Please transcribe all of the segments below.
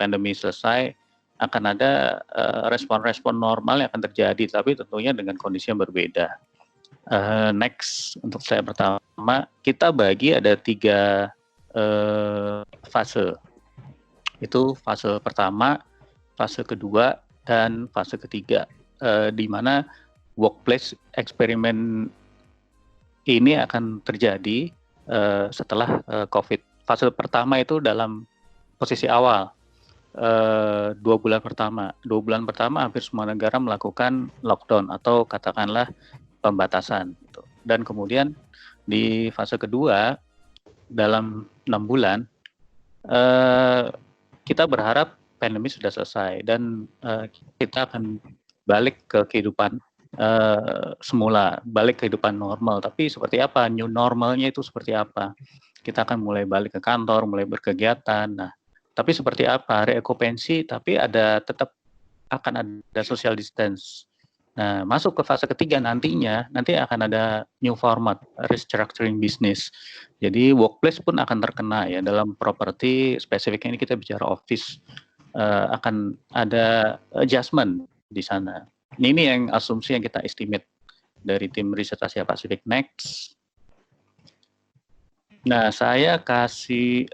pandemi selesai akan ada respon-respon normal yang akan terjadi, tapi tentunya dengan kondisi yang berbeda. Next, untuk saya pertama, kita bagi ada 3 fase. Itu fase pertama, fase kedua, dan fase ketiga, di mana workplace eksperimen ini akan terjadi setelah COVID. Fase pertama itu dalam posisi awal, 2 bulan pertama. 2 bulan pertama hampir semua negara melakukan lockdown atau katakanlah pembatasan. Gitu. Dan kemudian di fase kedua, dalam 6 bulan, kita berharap pandemi sudah selesai dan kita akan balik ke kehidupan semula, balik kehidupan normal. Tapi seperti apa? New normalnya itu seperti apa? Kita akan mulai balik ke kantor, mulai berkegiatan. Nah, tapi seperti apa? Reokupansi, tapi tetap akan ada social distance. Nah, masuk ke fase ketiga nanti akan ada new format, restructuring business. Jadi workplace pun akan terkena ya, dalam properti spesifiknya ini kita bicara office, akan ada adjustment di sana. Ini yang asumsi yang kita estimate dari tim riset Asia Pasifik. Next. Nah, saya kasih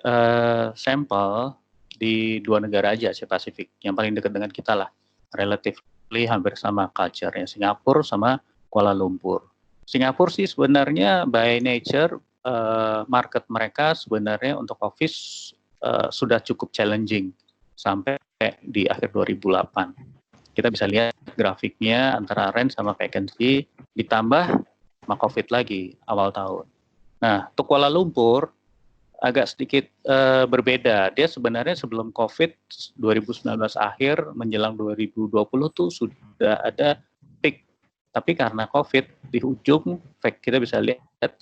sampel di 2 negara aja Asia Pasifik, yang paling dekat dengan kita lah, relatif hampir sama culture-nya, Singapura sama Kuala Lumpur. Singapura sih sebenarnya by nature market mereka sebenarnya untuk office sudah cukup challenging sampai di akhir 2008. Kita bisa lihat grafiknya antara rent sama vacancy ditambah sama COVID lagi awal tahun. Nah, untuk Kuala Lumpur agak sedikit berbeda. Dia sebenarnya sebelum COVID 2019 akhir menjelang 2020 tuh sudah ada peak. Tapi karena COVID di ujung, kita bisa lihat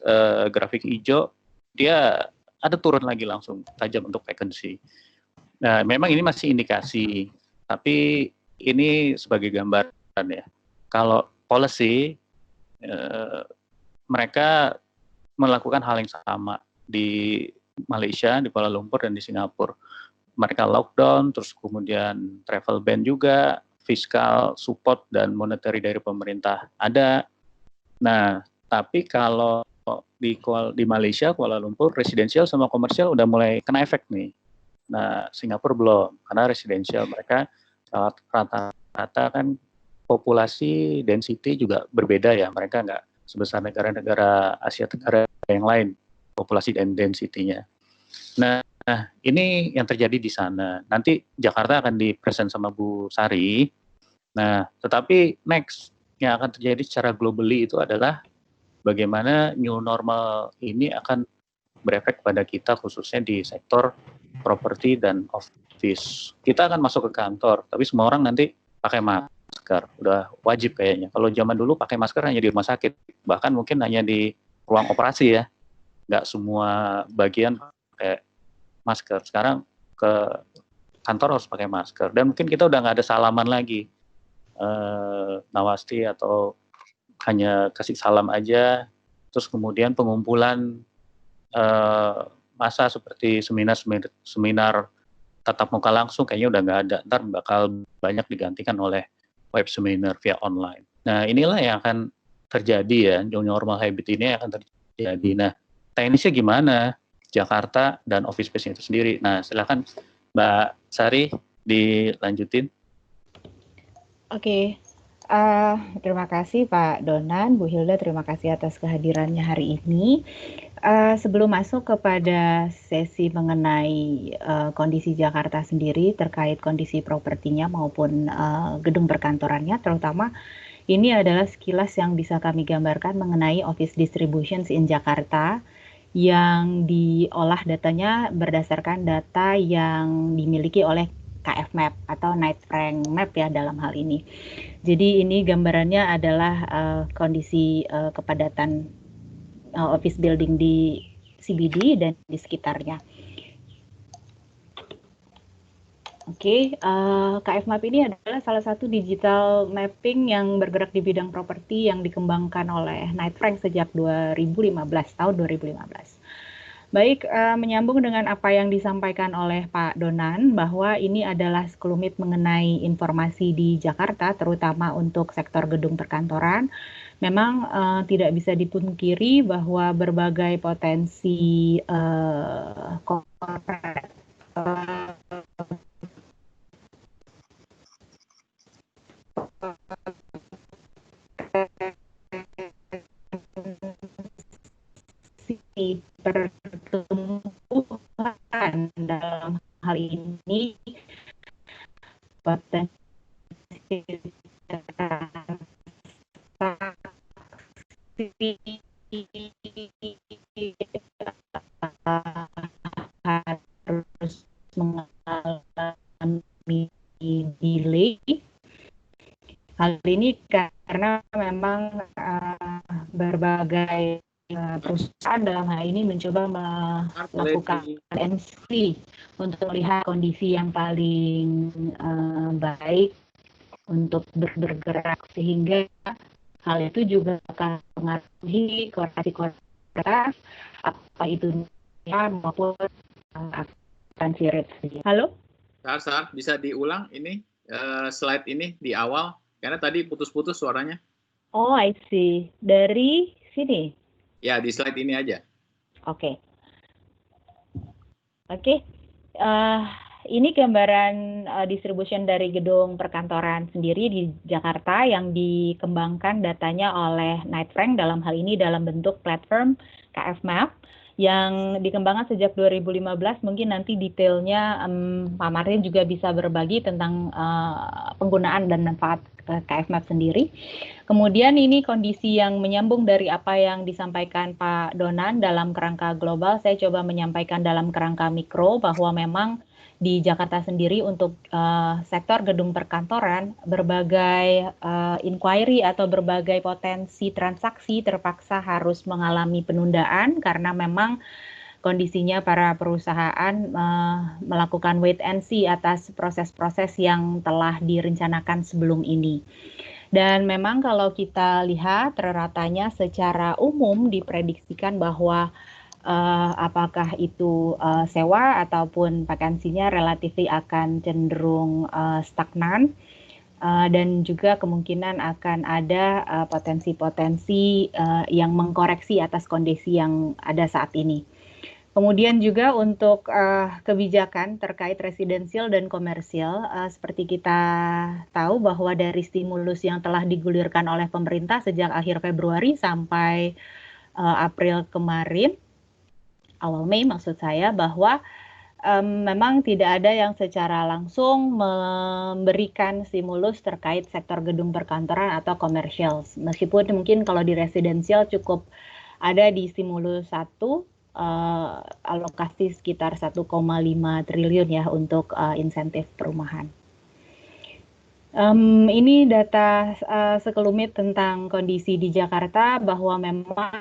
grafik hijau, dia ada turun lagi langsung tajam untuk vacancy. Nah, memang ini masih indikasi, tapi ini sebagai gambaran ya. Kalau policy, mereka melakukan hal yang sama di Malaysia, di Kuala Lumpur, dan di Singapura. Mereka lockdown, terus kemudian travel ban juga, fiscal support dan monetary dari pemerintah ada. Nah, tapi kalau di Malaysia, Kuala Lumpur, residensial sama komersial udah mulai kena efek nih. Nah, Singapura belum, karena residensial mereka rata-rata kan populasi density juga berbeda ya. Mereka nggak sebesar negara-negara Asia Tenggara yang lain, populasi dan density-nya. Nah, ini yang terjadi di sana. Nanti Jakarta akan dipresent sama Bu Sari. Nah, tetapi next yang akan terjadi secara globally itu adalah bagaimana new normal ini akan berefek pada kita khususnya di sektor properti dan office. Kita akan masuk ke kantor, tapi semua orang nanti pakai masker. Udah wajib kayaknya. Kalau zaman dulu pakai masker hanya di rumah sakit, bahkan mungkin hanya di ruang operasi ya. Nggak semua bagian pakai masker. Sekarang ke kantor harus pakai masker. Dan mungkin kita udah nggak ada salaman lagi. Nawasti atau hanya kasih salam aja. Terus kemudian pengumpulan masa seperti seminar tatap muka langsung kayaknya udah nggak ada. Ntar bakal banyak digantikan oleh web seminar via online. Nah, inilah yang akan terjadi ya. New normal habit ini akan terjadi. Nah, teknisnya gimana Jakarta dan office space itu sendiri? Nah, silakan Mbak Sari dilanjutin. Oke, terima kasih Pak Donan, Bu Hilda, terima kasih atas kehadirannya hari ini. Sebelum masuk kepada sesi mengenai kondisi Jakarta sendiri terkait kondisi propertinya maupun gedung perkantorannya, terutama ini adalah sekilas yang bisa kami gambarkan mengenai office distributions in Jakarta yang diolah datanya berdasarkan data yang dimiliki oleh KF Map atau Knight Frank Map ya dalam hal ini. Jadi ini gambarannya adalah kondisi kepadatan office building di CBD dan di sekitarnya. Oke, KF Map ini adalah salah satu digital mapping yang bergerak di bidang properti yang dikembangkan oleh Knight Frank sejak tahun 2015. Baik, menyambung dengan apa yang disampaikan oleh Pak Donan, bahwa ini adalah sekelumit mengenai informasi di Jakarta, terutama untuk sektor gedung perkantoran. Memang tidak bisa dipungkiri bahwa berbagai potensi pertumbuhan dalam hal ini potensi harus mengalami delay. Hal ini karena memang berbagai perusahaan dalam hal ini mencoba melakukan MC untuk melihat kondisi yang paling baik untuk bergerak, sehingga hal itu juga akan mengaruhi korelasi apa itu maupun akuntansi rate. Halo? Sar, bisa diulang ini slide ini di awal karena tadi putus-putus suaranya. Oh, I see. Dari sini? Ya, di slide ini aja. Oke. Ini gambaran distribution dari gedung perkantoran sendiri di Jakarta yang dikembangkan datanya oleh Knight Frank, dalam hal ini dalam bentuk platform KF Map yang dikembangkan sejak 2015. Mungkin nanti detailnya Pak Martin juga bisa berbagi tentang penggunaan dan manfaat KF Map sendiri. Kemudian ini kondisi yang menyambung dari apa yang disampaikan Pak Donan dalam kerangka global, saya coba menyampaikan dalam kerangka mikro bahwa memang di Jakarta sendiri untuk sektor gedung perkantoran, berbagai inquiry atau berbagai potensi transaksi terpaksa harus mengalami penundaan karena memang kondisinya para perusahaan melakukan wait and see atas proses-proses yang telah direncanakan sebelum ini. Dan memang kalau kita lihat ratanya secara umum diprediksikan bahwa apakah itu sewa ataupun vakansinya relatif akan cenderung stagnan. Dan juga kemungkinan akan ada potensi-potensi yang mengkoreksi atas kondisi yang ada saat ini. Kemudian juga untuk kebijakan terkait residensial dan komersial, seperti kita tahu bahwa dari stimulus yang telah digulirkan oleh pemerintah sejak akhir Februari sampai April kemarin, awal Mei maksud saya, bahwa memang tidak ada yang secara langsung memberikan stimulus terkait sektor gedung perkantoran atau komersial. Meskipun mungkin kalau di residensial cukup ada di stimulus 1, alokasi sekitar 1,5 triliun ya untuk insentif perumahan. Ini data sekelumit tentang kondisi di Jakarta bahwa memang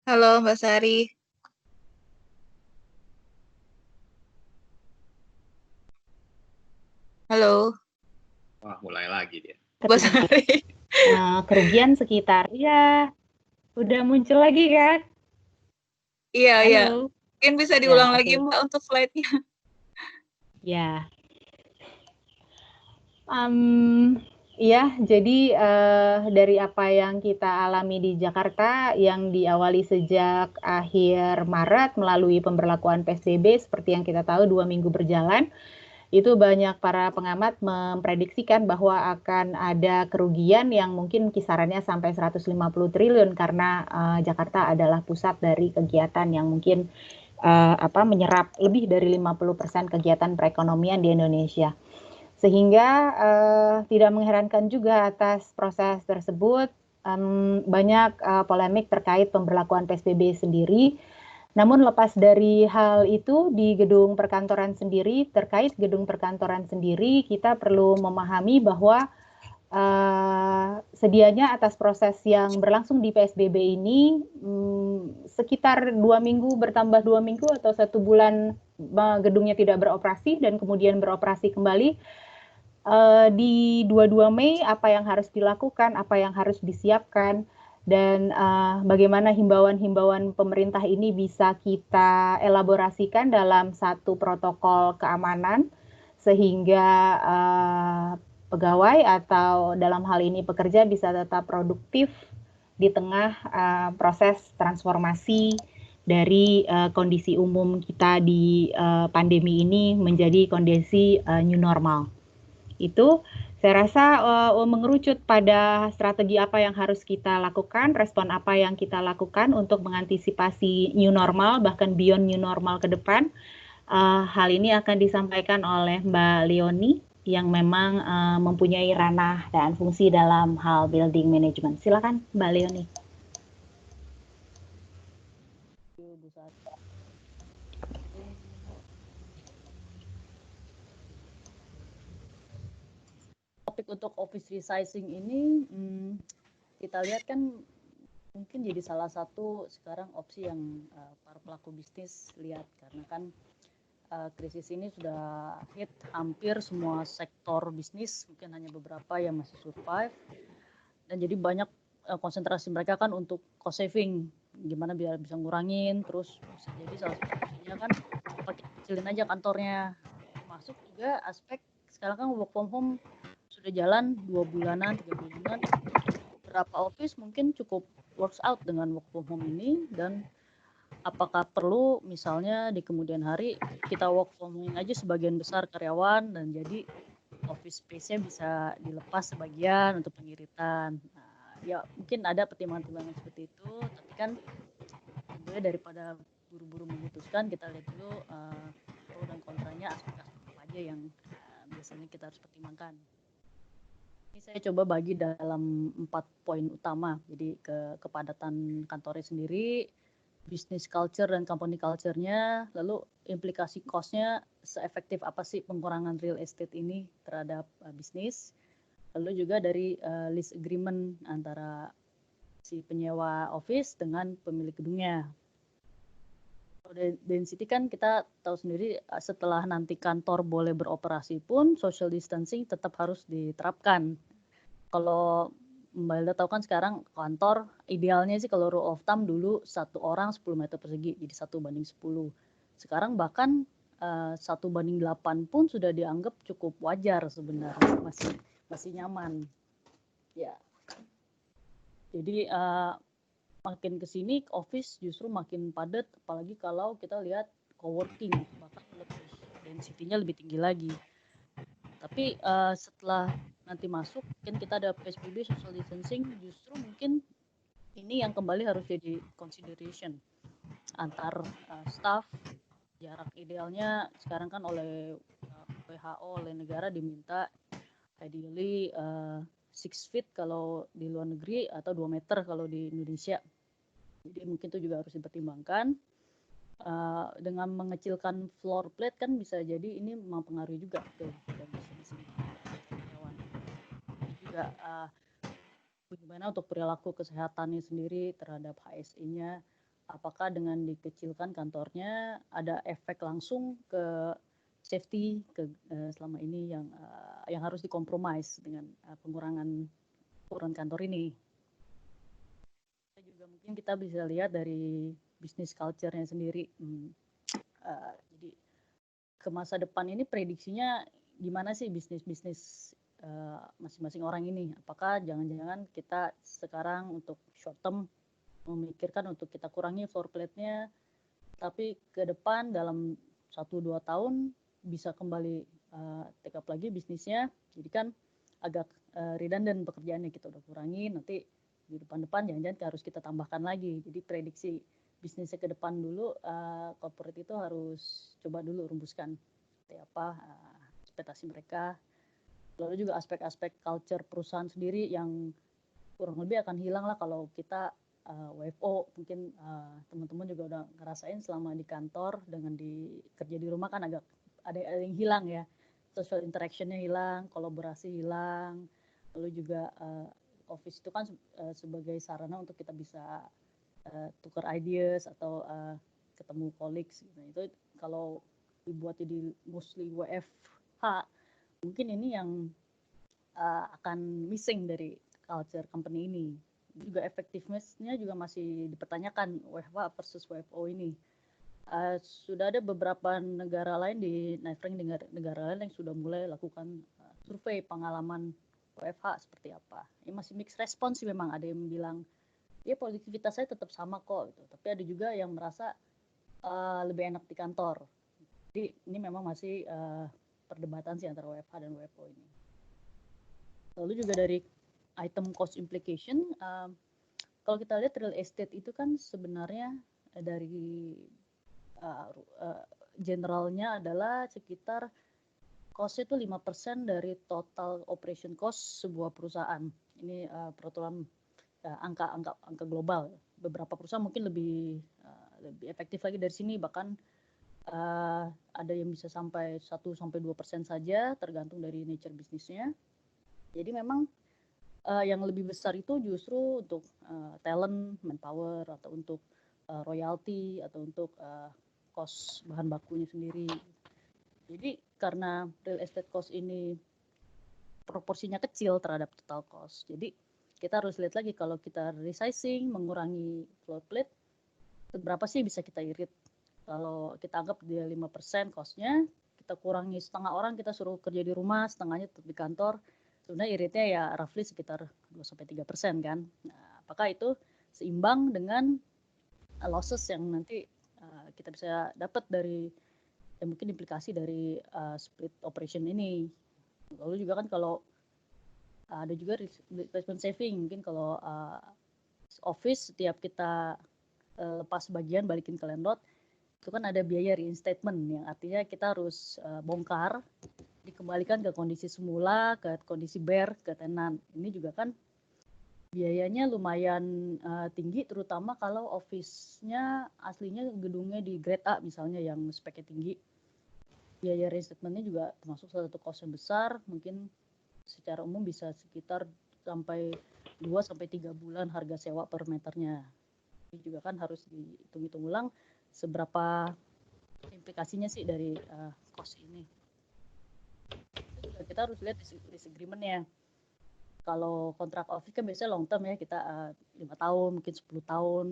Halo Mbak Sari. Halo. Wah, mulai lagi dia. Mbak Sari. Kerugian sekitar, ya udah muncul lagi kan? Iya, iya. Mungkin bisa diulang lagi Mbak untuk slide-nya. Ya. Ya, jadi dari apa yang kita alami di Jakarta yang diawali sejak akhir Maret melalui pemberlakuan PSBB seperti yang kita tahu 2 minggu berjalan, itu banyak para pengamat memprediksikan bahwa akan ada kerugian yang mungkin kisarannya sampai 150 triliun karena Jakarta adalah pusat dari kegiatan yang mungkin menyerap lebih dari 50% kegiatan perekonomian di Indonesia. Sehingga tidak mengherankan juga atas proses tersebut banyak polemik terkait pemberlakuan PSBB sendiri. Namun lepas dari hal itu, di gedung perkantoran sendiri, terkait gedung perkantoran sendiri, kita perlu memahami bahwa sedianya atas proses yang berlangsung di PSBB ini sekitar 2 minggu bertambah 2 minggu atau 1 bulan gedungnya tidak beroperasi dan kemudian beroperasi kembali. di 22 Mei apa yang harus dilakukan, apa yang harus disiapkan, dan bagaimana himbauan-himbauan pemerintah ini bisa kita elaborasikan dalam satu protokol keamanan sehingga pegawai atau dalam hal ini pekerja bisa tetap produktif di tengah proses transformasi dari kondisi umum kita di pandemi ini menjadi kondisi new normal. Itu saya rasa mengerucut pada strategi apa yang harus kita lakukan, respon apa yang kita lakukan untuk mengantisipasi new normal, bahkan beyond new normal ke depan. Hal ini akan disampaikan oleh Mbak Leonie yang memang mempunyai ranah dan fungsi dalam hal building management. Silakan Mbak Leonie. Topik untuk office resizing ini kita lihat kan mungkin jadi salah satu sekarang opsi yang para pelaku bisnis lihat, karena kan krisis ini sudah hit hampir semua sektor bisnis, mungkin hanya beberapa yang masih survive, dan jadi banyak konsentrasi mereka kan untuk cost saving, gimana biar bisa ngurangin, terus bisa jadi salah satunya kan pakai kecilin aja kantornya. Masuk juga aspek sekarang kan work from home sudah jalan 2 bulanan, 3 bulanan, beberapa office mungkin cukup works out dengan work from home ini, dan apakah perlu misalnya di kemudian hari kita work from home aja sebagian besar karyawan, dan jadi office space-nya bisa dilepas sebagian untuk pengiritan. Nah, ya mungkin ada pertimbangan-pertimbangan seperti itu, tapi kan sebenarnya daripada buru-buru memutuskan, kita lihat dulu pro dan kontranya, aspek-aspek apa aja yang biasanya kita harus pertimbangkan. Ini saya coba bagi dalam 4 poin utama. Jadi kepadatan kantornya sendiri, business culture dan company culture-nya, lalu implikasi cost-nya seefektif apa sih pengurangan real estate ini terhadap bisnis, lalu juga dari lease agreement antara si penyewa office dengan pemilik gedungnya. Density kan kita tahu sendiri, setelah nanti kantor boleh beroperasi pun social distancing tetap harus diterapkan. Kalau Mbak Hilda tahu kan sekarang kantor idealnya sih kalau rule of thumb dulu 1 orang 10 meter persegi, jadi 1:10. Sekarang bahkan 1:8 pun sudah dianggap cukup wajar sebenarnya, masih nyaman. Ya. Jadi makin ke sini office justru makin padat, apalagi kalau kita lihat coworking, bahkan lebih density-nya lebih tinggi lagi. Tapi setelah nanti masuk, mungkin kita ada PSBB, social distancing, justru mungkin ini yang kembali harus jadi consideration antar staff. Jarak idealnya sekarang kan oleh WHO, oleh negara diminta ideally 6 feet kalau di luar negeri atau 2 meter kalau di Indonesia. Jadi mungkin itu juga harus dipertimbangkan. Dengan mengecilkan floor plate kan bisa jadi ini mempengaruhi juga tuh karyawan. Juga bagaimana untuk perilaku kesehatannya sendiri terhadap HSE-nya, apakah dengan dikecilkan kantornya ada efek langsung ke safety selama ini yang harus dikompromis dengan pengurangan ukuran kantor ini. Juga mungkin kita bisa lihat dari bisnis culture-nya sendiri. Jadi ke masa depan ini prediksinya gimana sih bisnis-bisnis masing-masing orang ini? Apakah jangan-jangan kita sekarang untuk short term memikirkan untuk kita kurangi floor plate-nya, tapi ke depan dalam 1-2 tahun bisa kembali take up lagi bisnisnya, jadi kan agak redundant pekerjaannya, kita udah kurangi, nanti di depan-depan jangan-jangan harus kita tambahkan lagi. Jadi prediksi bisnisnya ke depan dulu, corporate itu harus coba dulu rumuskan seperti apa ekspektasi mereka. Lalu juga aspek-aspek culture perusahaan sendiri yang kurang lebih akan hilang lah kalau kita WFO. Mungkin teman-teman juga udah ngerasain selama di kantor dengan kerja di rumah kan agak ada yang hilang ya, social interaction-nya hilang, kolaborasi hilang, lalu juga office itu kan sebagai sarana untuk kita bisa tukar ideas atau ketemu colleagues. Nah, itu kalau dibuat jadi mostly WFH, Mungkin ini yang akan missing dari culture company ini. Juga effectiveness-nya juga masih dipertanyakan WFH versus WFO ini. Sudah ada beberapa negara lain di negara lain yang sudah mulai lakukan survei pengalaman WFH seperti apa. Ini masih mixed response sih memang. Ada yang bilang ya produktivitas saya tetap sama kok gitu. Tapi ada juga yang merasa lebih enak di kantor. Jadi ini memang masih perdebatan sih antara WFH dan WFO ini. Lalu juga dari item cost implication, kalau kita lihat real estate itu kan sebenarnya dari generalnya adalah sekitar cost itu 5% dari total operation cost sebuah perusahaan. Ini peraturan angka global. Beberapa perusahaan mungkin lebih efektif lagi dari sini, bahkan ada yang bisa sampai 1-2% saja, tergantung dari nature bisnisnya. Jadi memang yang lebih besar itu justru untuk talent, manpower, atau untuk royalty, atau untuk cost bahan bakunya sendiri. Jadi karena real estate cost ini proporsinya kecil terhadap total cost, jadi kita harus lihat lagi kalau kita resizing, mengurangi floor plate, seberapa sih bisa kita irit. Kalau kita anggap dia 5% cost-nya, kita kurangi setengah orang, kita suruh kerja di rumah, setengahnya tetap di kantor, sebenarnya iritnya ya roughly sekitar 2-3% kan. Nah, apakah itu seimbang dengan losses yang nanti kita bisa dapat dari mungkin implikasi dari split operation ini. Lalu juga kan kalau ada juga replacement saving, mungkin kalau office setiap kita lepas bagian balikin ke landlord, itu kan ada biaya reinstatement yang artinya kita harus bongkar, dikembalikan ke kondisi semula, ke kondisi bare, ke tenan. Ini juga kan biayanya lumayan tinggi, terutama kalau office-nya aslinya gedungnya di grade A misalnya yang speknya tinggi. Biaya reinstatement-nya juga termasuk salah satu cost yang besar, mungkin secara umum bisa sekitar sampai 2-3 bulan harga sewa per meternya. Ini juga kan harus dihitung-hitung ulang seberapa implikasinya sih dari cost ini. Kita harus lihat lease agreement-nya. Kalau kontrak office kan biasanya long term ya, kita 5 tahun, mungkin 10 tahun,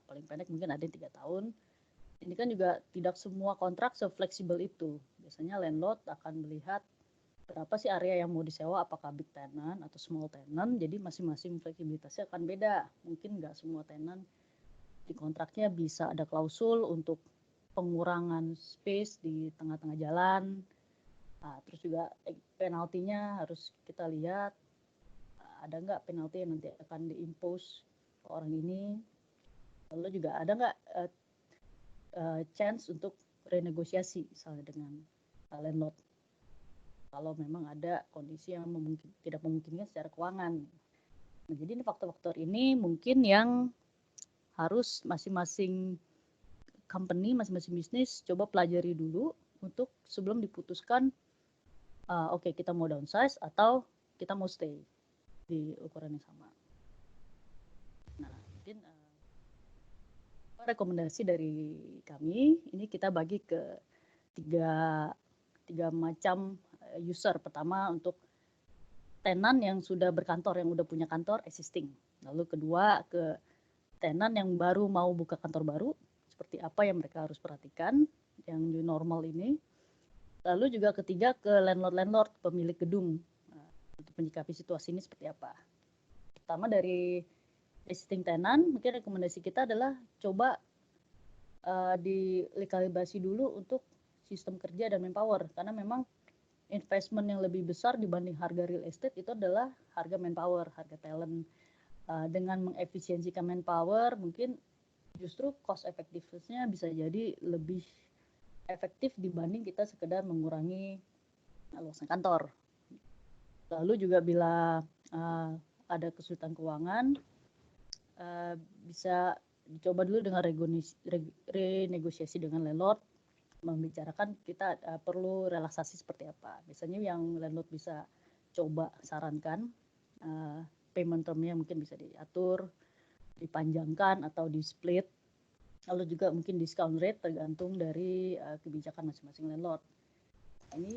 paling pendek mungkin ada yang 3 tahun. Ini kan juga tidak semua kontrak se-fleksibel itu. Biasanya landlord akan melihat berapa sih area yang mau disewa, apakah big tenant atau small tenant, jadi masing-masing fleksibilitasnya akan beda. Mungkin nggak semua tenant di kontraknya bisa ada klausul untuk pengurangan space di tengah-tengah jalan. Terus juga penaltinya harus kita lihat, ada nggak penalti yang nanti akan diimpose ke orang ini. Lalu juga ada nggak chance untuk renegosiasi misalnya dengan landlord kalau memang ada kondisi yang tidak memungkinkan secara keuangan. Nah, jadi ini faktor-faktor ini mungkin yang harus masing-masing company, masing-masing bisnis coba pelajari dulu untuk sebelum diputuskan oke, kita mau downsize atau kita mau stay di ukuran yang sama. Nah, mungkin rekomendasi dari kami ini kita bagi ke tiga macam user. Pertama untuk tenan yang sudah berkantor, yang udah punya kantor existing. Lalu kedua ke tenan yang baru mau buka kantor baru, seperti apa yang mereka harus perhatikan yang new normal ini. Lalu juga ketiga ke landlord pemilik gedung untuk menyikapi situasi ini seperti apa. Pertama dari existing tenant, mungkin rekomendasi kita adalah coba dikalibrasi dulu untuk sistem kerja dan manpower, karena memang investment yang lebih besar dibanding harga real estate itu adalah harga manpower, harga talent. Dengan mengefisiensikan manpower, mungkin justru cost effectiveness-nya bisa jadi lebih efektif dibanding kita sekedar mengurangi luasan kantor. Lalu juga bila ada kesulitan keuangan, bisa dicoba dulu dengan renegosiasi dengan landlord, membicarakan kita perlu relaksasi seperti apa. Biasanya yang landlord bisa coba sarankan, payment term-nya mungkin bisa diatur, dipanjangkan atau di split. Lalu juga mungkin discount rate tergantung dari kebijakan masing-masing landlord. Ini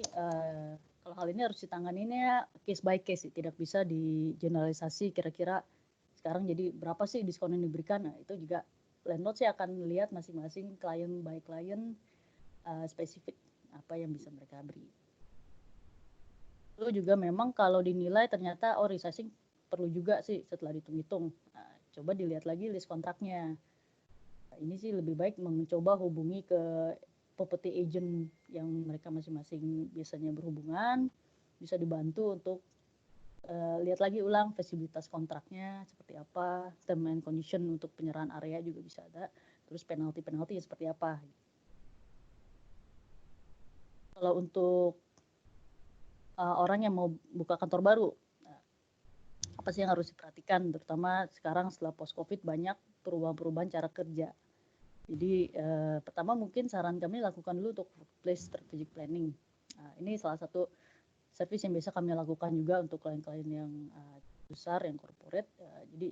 Kalau hal ini harus ditanganinya case by case, tidak bisa digeneralisasi kira-kira sekarang jadi berapa sih diskon yang diberikan. Nah, itu juga landlord sih akan melihat masing-masing klien by klien spesifik apa yang bisa mereka beri. Itu juga memang kalau dinilai ternyata resizing perlu juga sih setelah dihitung-hitung. Nah, coba dilihat lagi list kontraknya. Nah, ini sih lebih baik mencoba hubungi ke property agent yang mereka masing-masing biasanya berhubungan, bisa dibantu untuk lihat lagi ulang fleksibilitas kontraknya seperti apa, term and condition untuk penyerahan area juga bisa ada, terus penalti-penalti seperti apa. Kalau untuk orang yang mau buka kantor baru, apa sih yang harus diperhatikan, terutama sekarang setelah post-COVID banyak perubahan-perubahan cara kerja. Jadi pertama mungkin saran kami lakukan dulu untuk workplace strategic planning. Nah, ini salah satu service yang biasa kami lakukan juga untuk klien-klien yang besar, yang corporate. Jadi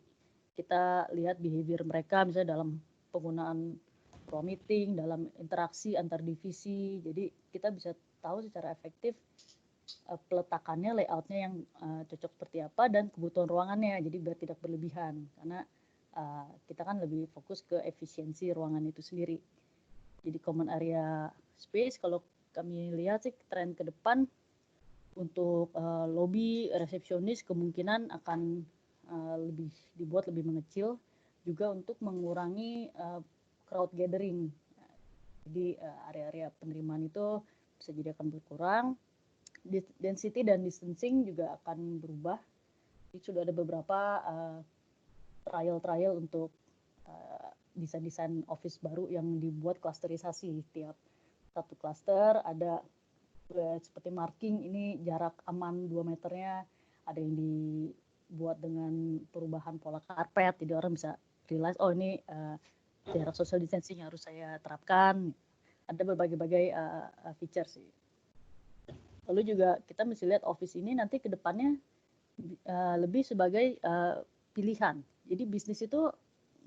kita lihat behavior mereka misalnya dalam penggunaan pro meeting, dalam interaksi antar divisi. Jadi kita bisa tahu secara efektif peletakannya, layoutnya yang cocok seperti apa dan kebutuhan ruangannya. Jadi biar tidak berlebihan karena kita kan lebih fokus ke efisiensi ruangan itu sendiri. Jadi common area space kalau kami lihat sih tren ke depan untuk lobby resepsionis kemungkinan akan lebih dibuat lebih mengecil juga untuk mengurangi crowd gathering. Jadi area-area penerimaan itu bisa jadi akan berkurang. Density dan distancing juga akan berubah. Jadi sudah ada beberapa trial untuk desain-desain office baru yang dibuat klasterisasi. Tiap satu klaster ada seperti marking ini jarak aman 2 meternya, ada yang dibuat dengan perubahan pola karpet, jadi orang bisa realize oh ini jarak social distancing yang harus saya terapkan. Ada berbagai-bagai feature sih. Lalu juga kita mesti lihat office ini nanti ke depannya lebih sebagai pilihan. Jadi bisnis itu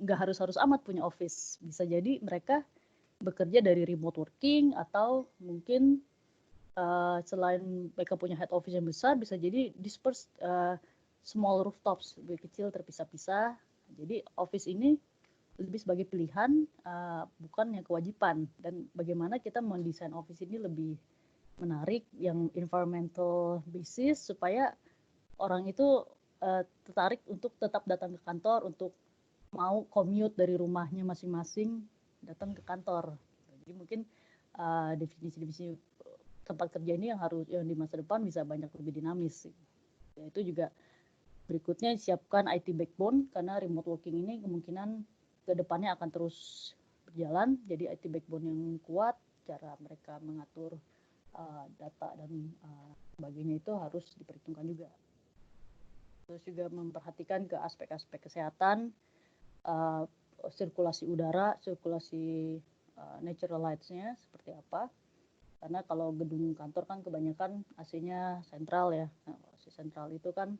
nggak harus amat punya office. Bisa jadi mereka bekerja dari remote working atau mungkin selain mereka punya head office yang besar, bisa jadi dispersed small rooftops, lebih kecil terpisah-pisah. Jadi office ini lebih sebagai pilihan, bukan yang kewajiban. Dan bagaimana kita mendesain office ini lebih menarik, yang environmental basis supaya orang itu tertarik untuk tetap datang ke kantor, untuk mau commute dari rumahnya masing-masing datang ke kantor. Jadi mungkin definisi tempat kerja ini yang di masa depan bisa banyak lebih dinamis. Ya, itu juga berikutnya siapkan IT backbone karena remote working ini kemungkinan ke depannya akan terus berjalan. Jadi IT backbone yang kuat, cara mereka mengatur data dan sebagainya itu harus diperhitungkan juga. Terus juga memperhatikan ke aspek-aspek kesehatan, sirkulasi udara, sirkulasi natural lights-nya seperti apa. Karena kalau gedung kantor kan kebanyakan AC-nya sentral ya. Nah, AC sentral itu kan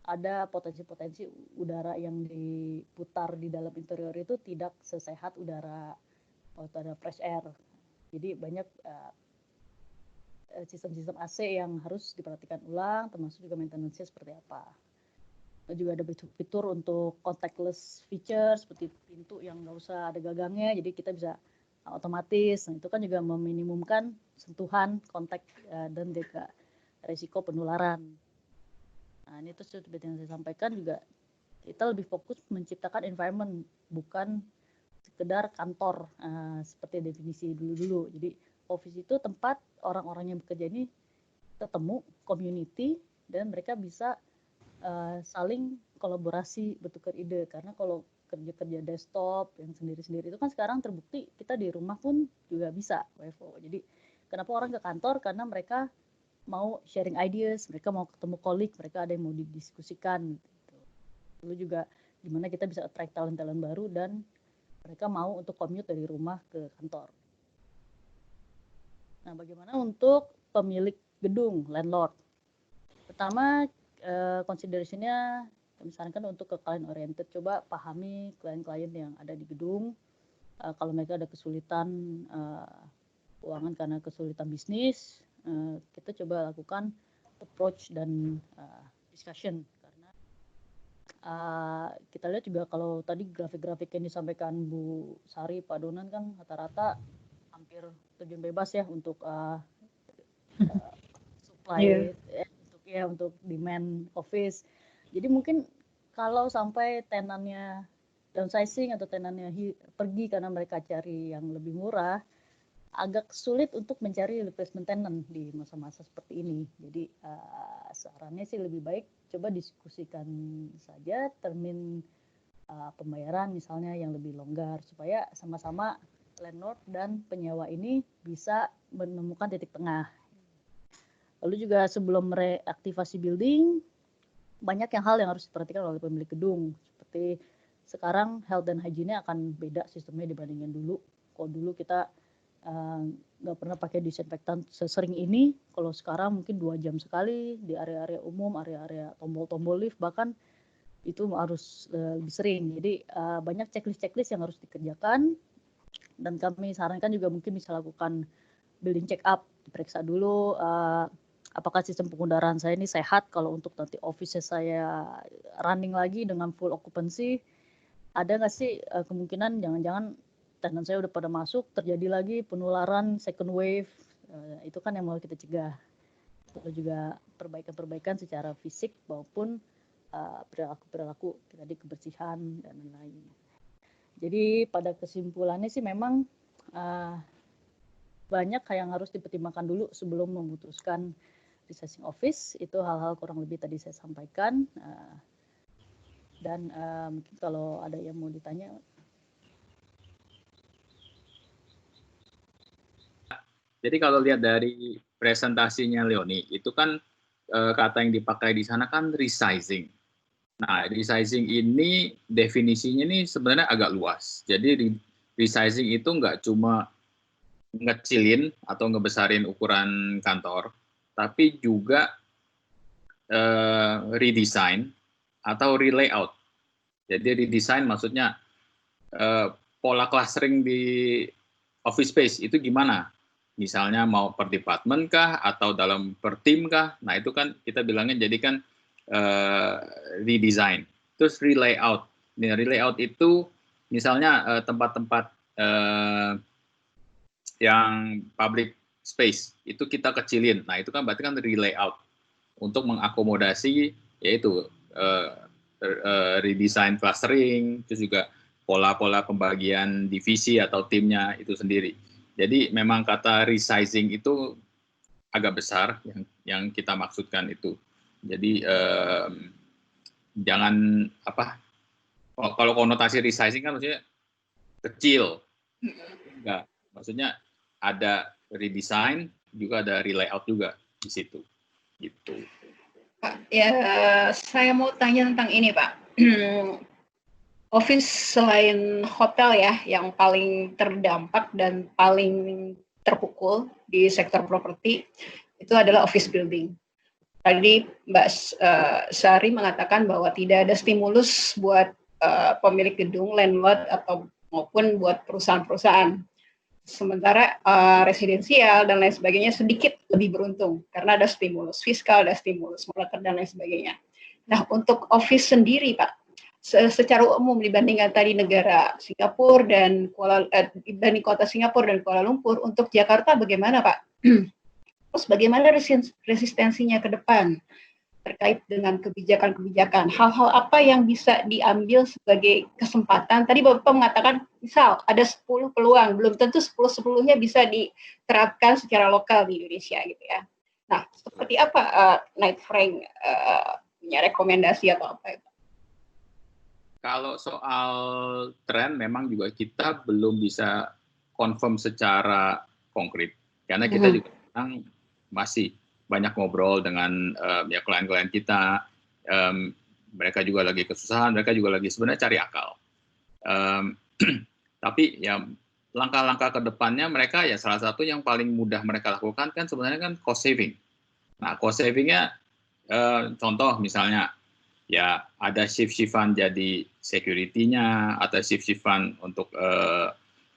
ada potensi-potensi udara yang diputar di dalam interior itu tidak sesehat udara fresh air. Jadi banyak sistem-sistem AC yang harus diperhatikan ulang, termasuk juga maintenance-nya seperti apa. Dan juga ada fitur untuk contactless feature seperti pintu yang nggak usah ada gagangnya, jadi kita bisa otomatis. Nah, itu kan juga meminimumkan sentuhan, kontak dan juga risiko penularan. Nah, ini tuh seperti yang saya sampaikan juga kita lebih fokus menciptakan environment, bukan sekedar kantor seperti definisi dulu-dulu. Jadi office itu tempat orang-orang yang bekerja ini ketemu, community, dan mereka bisa saling kolaborasi, bertukar ide. Karena kalau kerja desktop yang sendiri-sendiri itu kan sekarang terbukti kita di rumah pun juga bisa WFO. Jadi kenapa orang ke kantor? Karena mereka mau sharing ideas, mereka mau ketemu colleague, mereka ada yang mau didiskusikan. Gitu. Lalu juga gimana kita bisa attract talent-talent baru dan mereka mau untuk commute dari rumah ke kantor. Nah, bagaimana untuk pemilik gedung, landlord? Pertama, consideration-nya misalkan untuk ke client oriented, coba pahami klien-klien yang ada di gedung. Kalau mereka ada kesulitan keuangan karena kesulitan bisnis, kita coba lakukan approach dan discussion, karena kita lihat juga kalau tadi grafik-grafik yang disampaikan Bu Sari, Pak Donan kan rata-rata hampir terjun bebas ya untuk supply untuk demand office. Jadi mungkin kalau sampai tenannya downsizing atau tenannya pergi karena mereka cari yang lebih murah, agak sulit untuk mencari replacement tenant di masa-masa seperti ini. Jadi sarannya sih lebih baik coba diskusikan saja termin pembayaran misalnya yang lebih longgar, supaya sama-sama landlord dan penyewa ini bisa menemukan titik tengah. Lalu juga sebelum reaktivasi building, banyak hal yang harus diperhatikan oleh pemilik gedung. Seperti sekarang health dan hygiene-nya akan beda sistemnya dibandingkan dulu. Kalau dulu kita nggak pernah pakai disinfektan sesering ini, kalau sekarang mungkin 2 jam sekali di area-area umum, area-area tombol-tombol lift bahkan itu harus lebih sering. Jadi banyak checklist yang harus dikerjakan, dan kami sarankan juga mungkin bisa lakukan building check up, diperiksa dulu apakah sistem pengudaraan saya ini sehat. Kalau untuk nanti office saya running lagi dengan full occupancy, ada nggak sih kemungkinan jangan-jangan tenant saya udah pada masuk, terjadi lagi penularan second wave, itu kan yang mau kita cegah. Lalu juga perbaikan-perbaikan secara fisik maupun perilaku-perilaku tadi, kebersihan dan lain-lain. Jadi pada kesimpulannya sih memang banyak yang harus dipertimbangkan dulu sebelum memutuskan resizing office. Itu hal-hal kurang lebih tadi saya sampaikan. Dan mungkin kalau ada yang mau ditanya. Jadi kalau lihat dari presentasinya Leoni, itu kan kata yang dipakai di sana kan resizing. Nah, resizing ini definisinya ini sebenarnya agak luas. Jadi resizing itu nggak cuma ngecilin atau ngebesarin ukuran kantor, tapi juga redesign atau relayout. Jadi redesign maksudnya pola clustering di office space itu gimana? Misalnya mau per department kah atau dalam per tim kah? Nah itu kan kita bilangnya jadi kan redesign. Terus relayout. Nah, relayout itu misalnya tempat-tempat yang public space itu kita kecilin. Nah itu kan berarti kan relayout untuk mengakomodasi yaitu redesign clustering, terus juga pola-pola pembagian divisi atau timnya itu sendiri. Jadi memang kata resizing itu agak besar yang kita maksudkan itu. Jadi jangan kalau konotasi resizing kan maksudnya kecil, enggak. Maksudnya ada redesign juga ada relayout juga di situ. Gitu. Pak, ya saya mau tanya tentang ini Pak. Office selain hotel ya, yang paling terdampak dan paling terpukul di sektor properti itu adalah office building. Tadi Mbak Sari mengatakan bahwa tidak ada stimulus buat pemilik gedung, landlord atau maupun buat perusahaan-perusahaan. Sementara residensial dan lain sebagainya sedikit lebih beruntung karena ada stimulus fiskal, ada stimulus moneter dan lain sebagainya. Nah, untuk office sendiri Pak, secara umum dibandingkan tadi negara Singapura dan dibanding kota Singapura dan Kuala Lumpur, untuk Jakarta bagaimana Pak? Terus bagaimana resistensinya ke depan terkait dengan kebijakan-kebijakan? Hal-hal apa yang bisa diambil sebagai kesempatan? Tadi Bapak mengatakan misal ada 10 peluang, belum tentu 10-10-nya bisa diterapkan secara lokal di Indonesia gitu ya. Nah, seperti apa Knight Frank punya rekomendasi atau apa itu? Kalau soal tren memang juga kita belum bisa confirm secara konkret karena kita juga masih banyak ngobrol dengan ya klien-klien kita, mereka juga lagi kesusahan, mereka juga lagi sebenarnya cari akal. Tapi ya langkah-langkah ke depannya mereka ya salah satu yang paling mudah mereka lakukan kan sebenarnya kan cost saving. Nah cost savingnya contoh misalnya ya ada shift-shiftan jadi security-nya atau shift-shiftan untuk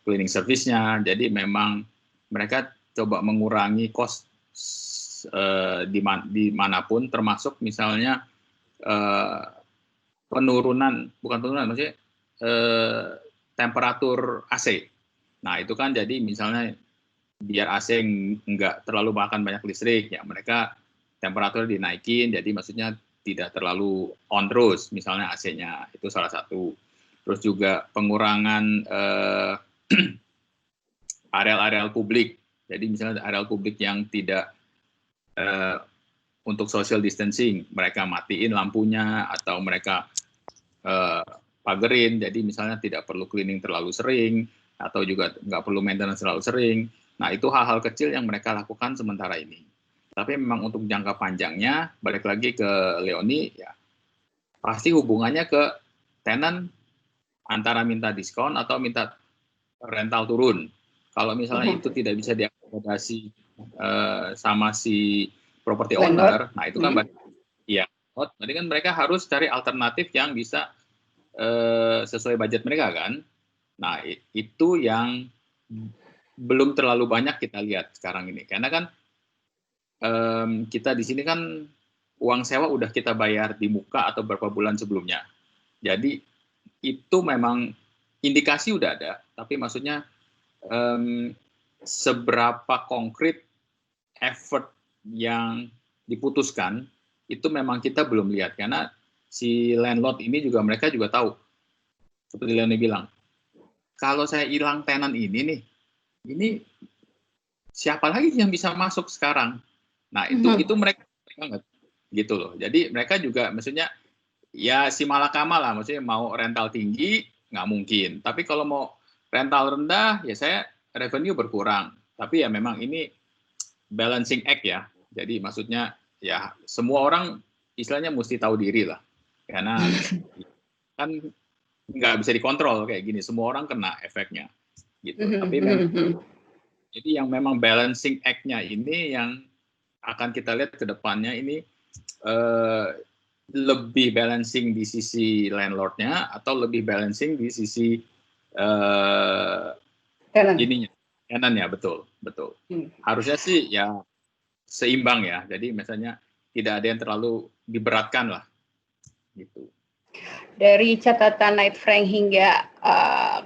cleaning service-nya. Jadi memang mereka coba mengurangi cost dimanapun, termasuk misalnya bukan penurunan, maksudnya temperatur AC. Nah itu kan jadi misalnya biar AC nggak terlalu makan banyak listrik, ya mereka temperatur dinaikin, jadi maksudnya tidak terlalu on terus, misalnya AC-nya, itu salah satu. Terus juga pengurangan areal-areal publik, jadi misalnya areal publik yang tidak untuk social distancing, mereka matiin lampunya, atau mereka pagerin, jadi misalnya tidak perlu cleaning terlalu sering, atau juga nggak perlu maintenance terlalu sering. Nah, itu hal-hal kecil yang mereka lakukan sementara ini. Tapi memang untuk jangka panjangnya, balik lagi ke Leoni, ya pasti hubungannya ke tenant antara minta diskon atau minta rental turun. Kalau misalnya itu tidak bisa diakomodasi sama si property owner, nah itu kan berarti kan mereka harus cari alternatif yang bisa sesuai budget mereka kan. Nah, itu yang belum terlalu banyak kita lihat sekarang ini. Karena kan kita di sini kan uang sewa udah kita bayar di muka atau beberapa bulan sebelumnya. Jadi itu memang indikasi udah ada, tapi maksudnya seberapa konkret effort yang diputuskan itu memang kita belum lihat, karena si landlord ini juga mereka juga tahu, seperti Leoni bilang, kalau saya hilang tenant ini siapa lagi yang bisa masuk sekarang? Nah itu mereka banget gitu loh. Jadi mereka juga maksudnya ya si malakama lah, maksudnya mau rental tinggi nggak mungkin, tapi kalau mau rental rendah ya saya revenue berkurang. Tapi ya memang ini balancing act ya. Jadi maksudnya ya semua orang istilahnya mesti tahu diri lah, karena kan nggak bisa dikontrol kayak gini, semua orang kena efeknya gitu. Tapi memang jadi yang memang balancing act-nya ini yang akan kita lihat ke depannya ini lebih balancing di sisi landlord-nya atau lebih balancing di sisi tenant-nya, betul. Harusnya sih ya seimbang ya. Jadi misalnya tidak ada yang terlalu diberatkan lah gitu. Dari catatan Knight Frank hingga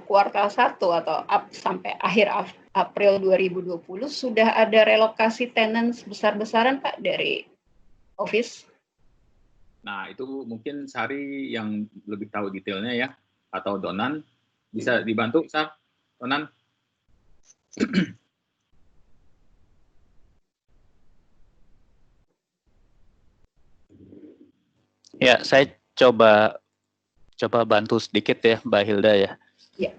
kuartal 1 atau sampai akhir April 2020 sudah ada relokasi tenant besar-besaran Pak dari office? Nah, itu mungkin Sari yang lebih tahu detailnya ya, atau Donan bisa dibantu, Sar? Donan? Ya, saya coba bantu sedikit ya, Mbak Hilda ya. Ya.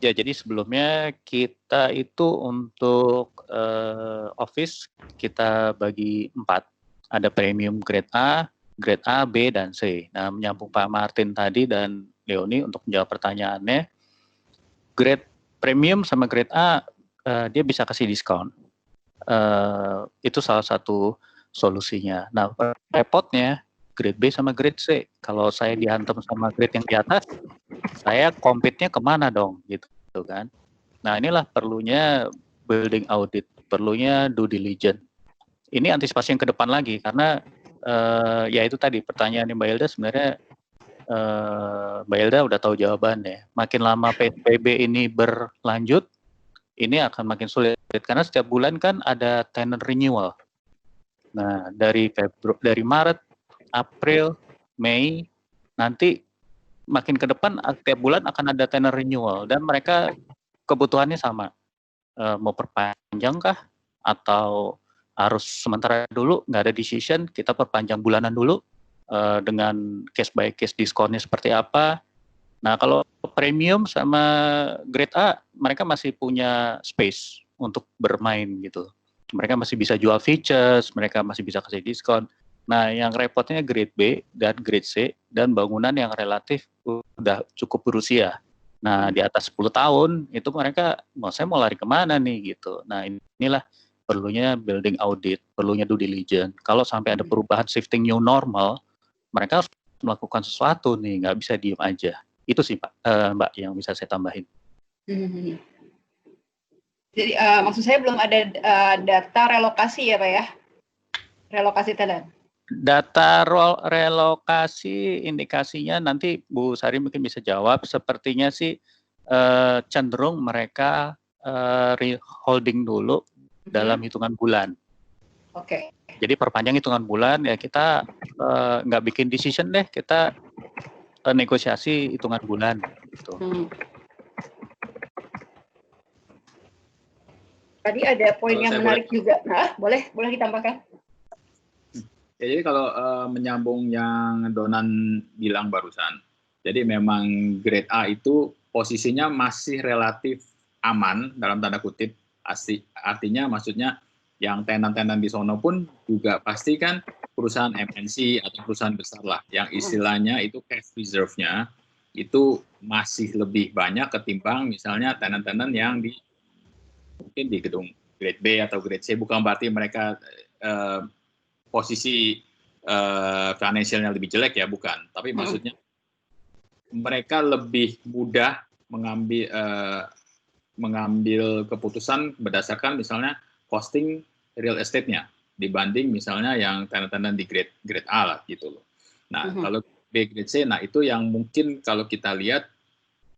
Ya, jadi sebelumnya kita itu untuk office kita bagi 4. Ada premium grade A, B, dan C. Nah, menyambung Pak Martin tadi dan Leoni untuk menjawab pertanyaannya, grade premium sama grade A dia bisa kasih diskon. Itu salah satu solusinya. Nah, repotnya grade B sama grade C. Kalau saya dihantam sama grade yang di atas, saya compete-nya kemana dong, gitu kan? Nah, inilah perlunya building audit, perlunya due diligence. Ini antisipasi yang ke depan lagi, karena ya itu tadi pertanyaan Mbak Hilda sebenarnya Mbak Hilda udah tahu jawabannya. Makin lama PSBB ini berlanjut, ini akan makin sulit karena setiap bulan kan ada tenant renewal. Nah, dari Maret, April, Mei, nanti makin ke depan setiap bulan akan ada tenant renewal dan mereka kebutuhannya sama. Mau perpanjang kah atau harus sementara dulu, nggak ada decision, kita perpanjang bulanan dulu dengan case by case diskonnya seperti apa. Nah, kalau premium sama grade A, mereka masih punya space untuk bermain gitu. Mereka masih bisa jual features, mereka masih bisa kasih diskon. Nah, yang repotnya grade B dan grade C dan bangunan yang relatif udah cukup berusia. Nah, di atas 10 tahun, itu mereka, saya mau lari kemana nih gitu. Nah, inilah perlunya building audit, perlunya due diligence. Kalau sampai ada perubahan shifting new normal, mereka harus melakukan sesuatu nih, nggak bisa diem aja. Itu sih Pak, Mbak, yang bisa saya tambahin. Jadi maksud saya belum ada data relokasi ya Pak ya? Relokasi tenan. Data relokasi indikasinya nanti Bu Sari mungkin bisa jawab. Sepertinya sih cenderung mereka holding dulu dalam hitungan bulan. Oke. Jadi perpanjang hitungan bulan ya kita nggak bikin decision deh, kita negosiasi hitungan bulan gitu. Tadi ada poin yang menarik juga. Nah, boleh ditambahkan? Ya, jadi kalau menyambung yang Donan bilang barusan, jadi memang grade A itu posisinya masih relatif aman dalam tanda kutip, artinya maksudnya yang tenan-tenan di sono pun juga pasti kan perusahaan MNC atau perusahaan besar lah, yang istilahnya itu cash reserve-nya itu masih lebih banyak ketimbang misalnya tenan-tenan yang di mungkin di gedung grade B atau grade C, bukan berarti mereka posisi financialnya lebih jelek ya, bukan. Tapi maksudnya mereka lebih mudah mengambil keputusan berdasarkan misalnya costing real estate-nya dibanding misalnya yang tenan-tenan di grade A lah gitu loh. Nah, kalau B grade C, nah itu yang mungkin kalau kita lihat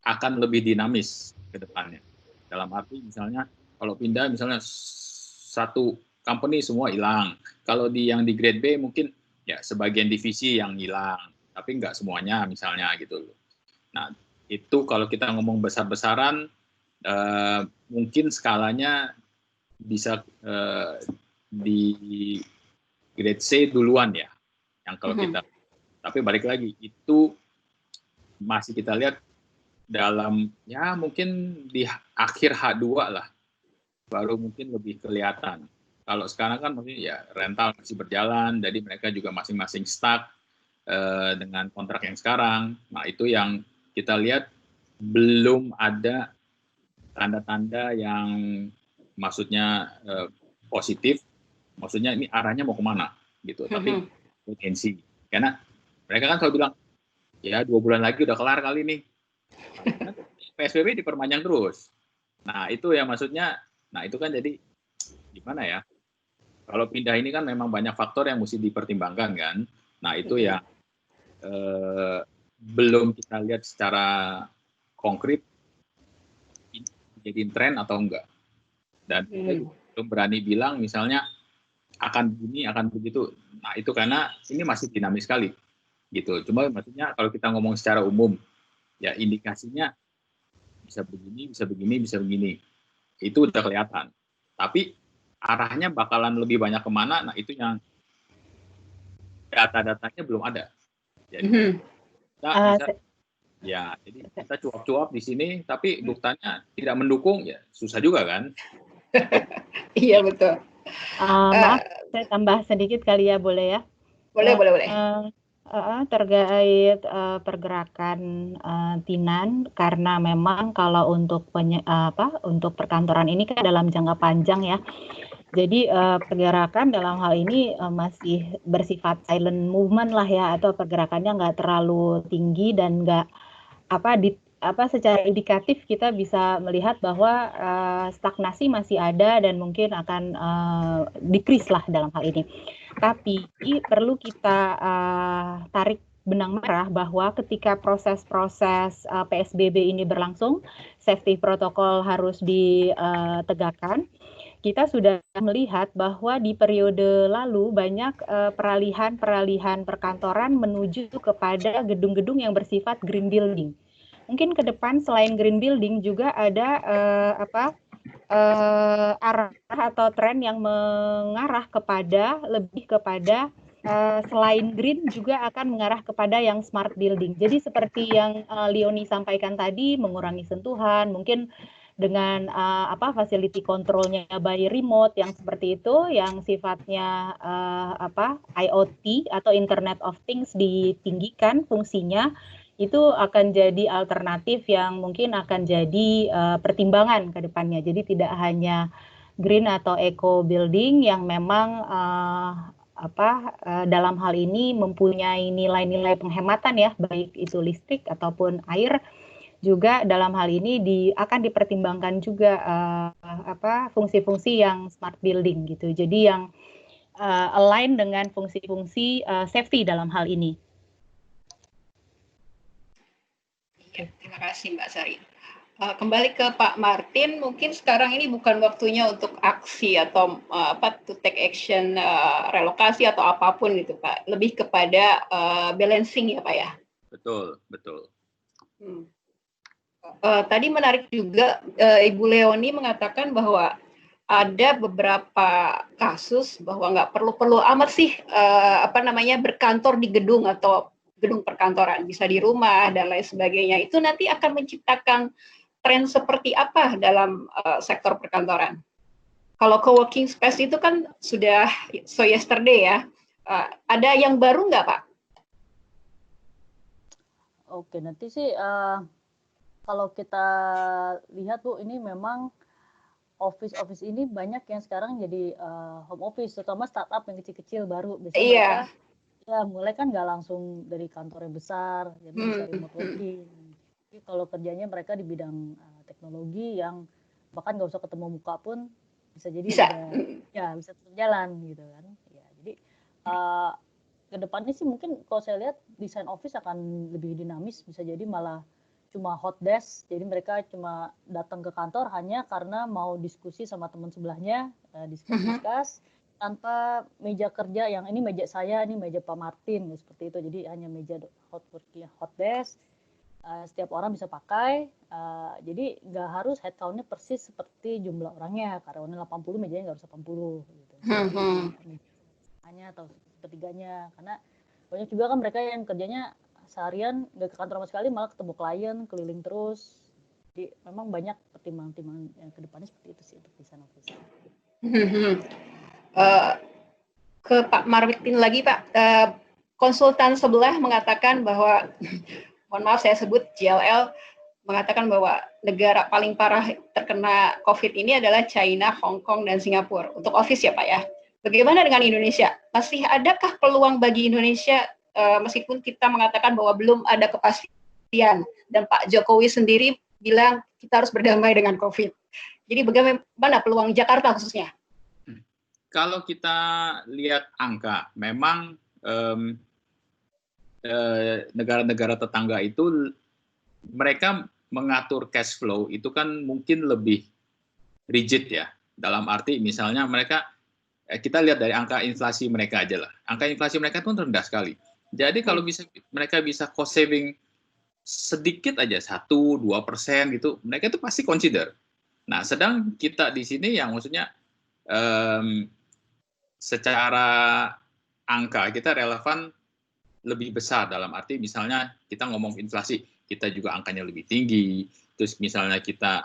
akan lebih dinamis ke depannya. Dalam arti misalnya kalau pindah misalnya satu company semua hilang. Kalau yang di grade B mungkin ya sebagian divisi yang hilang, tapi nggak semuanya misalnya gitu loh. Nah, itu kalau kita ngomong besar-besaran, mungkin skalanya bisa di grade C duluan ya, yang kalau kita. Tapi balik lagi, itu masih kita lihat dalam ya mungkin di akhir H2 lah, baru mungkin lebih kelihatan. Kalau sekarang kan mungkin ya rental masih berjalan, jadi mereka juga masing-masing stuck dengan kontrak yang sekarang. Nah, itu yang kita lihat belum ada tanda-tanda yang maksudnya positif, maksudnya ini arahnya mau kemana gitu. Tapi potensi, karena mereka kan selalu bilang ya 2 bulan lagi udah kelar kali nih. PSBB diperpanjang terus. Nah, itu ya maksudnya, nah itu kan jadi gimana ya? Kalau pindah ini kan memang banyak faktor yang mesti dipertimbangkan kan. Nah, itu ya belum kita lihat secara konkret jadi tren atau enggak. Dan kita belum berani bilang misalnya akan begini, akan begitu. Nah, itu karena ini masih dinamis sekali. Gitu. Cuma maksudnya kalau kita ngomong secara umum, ya indikasinya bisa begini, bisa begini, bisa begini. Itu udah kelihatan. Tapi arahnya bakalan lebih banyak kemana, nah itu yang data-datanya belum ada. Jadi kita cuap-cuap di sini, tapi duktanya tidak mendukung, ya susah juga kan? Iya betul. Maaf, saya tambah sedikit kali ya, boleh ya? Boleh. Terkait pergerakan Tinan, karena memang kalau untuk untuk perkantoran ini kan dalam jangka panjang ya. Jadi pergerakan dalam hal ini masih bersifat silent movement lah ya, atau pergerakannya nggak terlalu tinggi dan nggak secara indikatif kita bisa melihat bahwa stagnasi masih ada dan mungkin akan decrease lah dalam hal ini. Tapi perlu kita tarik benang merah bahwa ketika proses-proses PSBB ini berlangsung, safety protokol harus ditegakkan. Kita sudah melihat bahwa di periode lalu banyak peralihan perkantoran menuju kepada gedung-gedung yang bersifat green building. Mungkin ke depan selain green building juga ada arah atau tren yang mengarah lebih kepada selain green juga akan mengarah kepada yang smart building. Jadi seperti yang Leonie sampaikan tadi, mengurangi sentuhan, mungkin dengan facility control-nya by remote yang seperti itu, yang sifatnya IoT atau Internet of Things ditinggikan fungsinya, itu akan jadi alternatif yang mungkin akan jadi pertimbangan ke depannya. Jadi tidak hanya green atau eco building yang memang dalam hal ini mempunyai nilai-nilai penghematan ya, baik itu listrik ataupun air, juga dalam hal ini akan dipertimbangkan juga fungsi-fungsi yang smart building gitu. Jadi yang align dengan fungsi-fungsi safety dalam hal ini. Ya, terima kasih Mbak Sari. Kembali ke Pak Martin, mungkin sekarang ini bukan waktunya untuk aksi atau to take action, relokasi atau apapun gitu Pak. Lebih kepada balancing ya Pak ya. Betul, betul. Tadi menarik juga Ibu Leonie mengatakan bahwa ada beberapa kasus bahwa nggak perlu amat sih berkantor di gedung atau gedung perkantoran, bisa di rumah dan lain sebagainya. Itu nanti akan menciptakan tren seperti apa dalam sektor perkantoran? Kalau co-working space itu kan sudah so yesterday ya. Ada yang baru nggak Pak? Oke, nanti sih kalau kita lihat Bu, ini memang office ini banyak yang sekarang jadi home office, terutama startup yang kecil-kecil baru. Biasanya mereka ya mulai kan nggak langsung dari kantor yang besar, jadi bisa remote working. Jadi kalau kerjanya mereka di bidang teknologi yang bahkan nggak usah ketemu muka pun bisa jadi bisa tetap jalan gitu kan. Ya, jadi kedepannya sih mungkin kalau saya lihat desain office akan lebih dinamis, bisa jadi malah cuma hot desk, jadi mereka cuma datang ke kantor hanya karena mau diskusi sama teman sebelahnya, diskus tanpa meja kerja yang ini meja saya, ini meja Pak Martin, seperti itu. Jadi hanya meja hot desk, setiap orang bisa pakai, jadi nggak harus headcount-nya persis seperti jumlah orangnya, karyawannya 80, mejanya nggak harus 80 gitu. Hanya atau sepertiganya, karena banyak juga kan mereka yang kerjanya seharian nggak ke kantor sama sekali, malah ketemu klien, keliling terus. Jadi memang banyak pertimbangan-pertimbangan yang kedepannya seperti itu sih untuk desain office. Ke Pak Martin lagi Pak, konsultan sebelah mengatakan bahwa, mohon maaf saya sebut JLL, mengatakan bahwa negara paling parah terkena COVID ini adalah China, Hong Kong, dan Singapura. Untuk office ya Pak ya. Bagaimana dengan Indonesia? Masih adakah peluang bagi Indonesia meskipun kita mengatakan bahwa belum ada kepastian dan Pak Jokowi sendiri bilang kita harus berdamai dengan COVID. Jadi bagaimana peluang Jakarta khususnya? Kalau kita lihat angka, memang negara-negara tetangga itu mereka mengatur cash flow itu kan mungkin lebih rigid ya. Dalam arti misalnya kita lihat dari angka inflasi mereka aja lah. Angka inflasi mereka itu rendah sekali. Jadi kalau mereka bisa cost saving sedikit aja 1-2% gitu, mereka itu pasti consider. Nah, sedang kita di sini yang maksudnya secara angka kita relevan lebih besar, dalam arti misalnya kita ngomong inflasi, kita juga angkanya lebih tinggi. Terus misalnya kita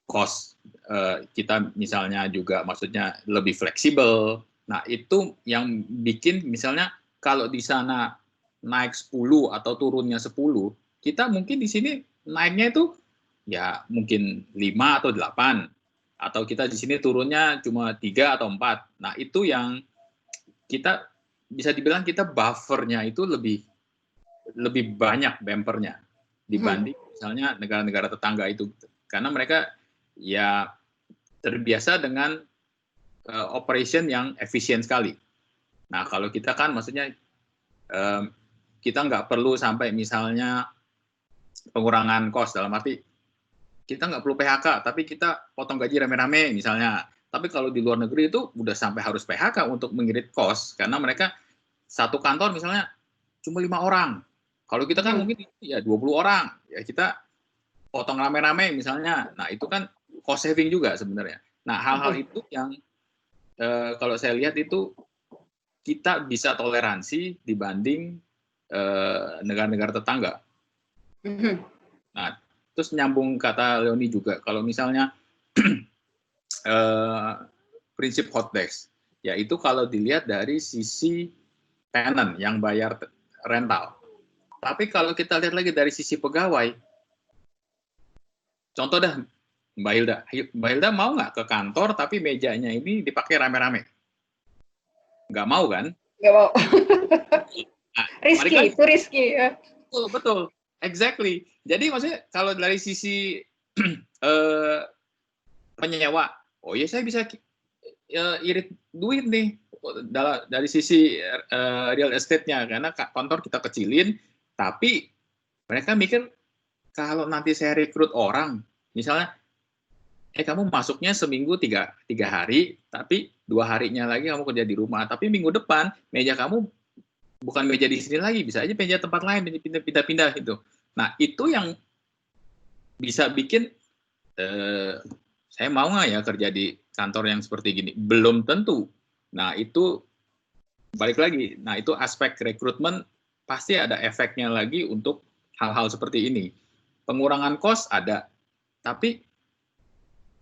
cost kita misalnya juga maksudnya lebih fleksibel. Nah, itu yang bikin misalnya kalau di sana naik 10 atau turunnya 10, kita mungkin di sini naiknya itu ya mungkin 5 atau 8. Atau kita di sini turunnya cuma 3 atau 4. Nah, itu yang kita bisa dibilang kita buffernya itu lebih banyak bumpernya dibanding misalnya negara-negara tetangga itu. Karena mereka ya terbiasa dengan operation yang efisien sekali. Nah, kalau kita kan maksudnya kita nggak perlu sampai misalnya pengurangan cost, dalam arti kita nggak perlu PHK, tapi kita potong gaji rame-rame misalnya. Tapi kalau di luar negeri itu udah sampai harus PHK untuk mengirit cost, karena mereka satu kantor misalnya cuma 5 orang. Kalau kita kan mungkin ya 20 orang, ya kita potong rame-rame misalnya. Nah, itu kan cost saving juga sebenarnya. Nah, hal-hal itu yang kalau saya lihat itu kita bisa toleransi dibanding negara-negara tetangga. Nah, terus nyambung kata Leonie juga, kalau misalnya prinsip hot desk, yaitu kalau dilihat dari sisi tenant yang bayar rental. Tapi kalau kita lihat lagi dari sisi pegawai, contoh dah Mbak Hilda mau nggak ke kantor tapi mejanya ini dipakai rame-rame? Nggak mau kan? Nggak mau. Nah, Risky, itu risky. Betul, exactly. Jadi maksudnya kalau dari sisi penyewa, oh ya saya bisa irit duit nih dari sisi real estate-nya, karena kantor kita kecilin, tapi mereka mikir kalau nanti saya rekrut orang, misalnya, kamu masuknya seminggu tiga hari, tapi 2 harinya lagi kamu kerja di rumah, tapi minggu depan meja kamu bukan meja di sini lagi, bisa aja meja tempat lain, pindah-pindah gitu. Nah itu yang bisa bikin saya mau nggak ya kerja di kantor yang seperti gini? Belum tentu. Nah itu balik lagi. Nah itu aspek rekrutmen pasti ada efeknya lagi untuk hal-hal seperti ini. Pengurangan cost ada, tapi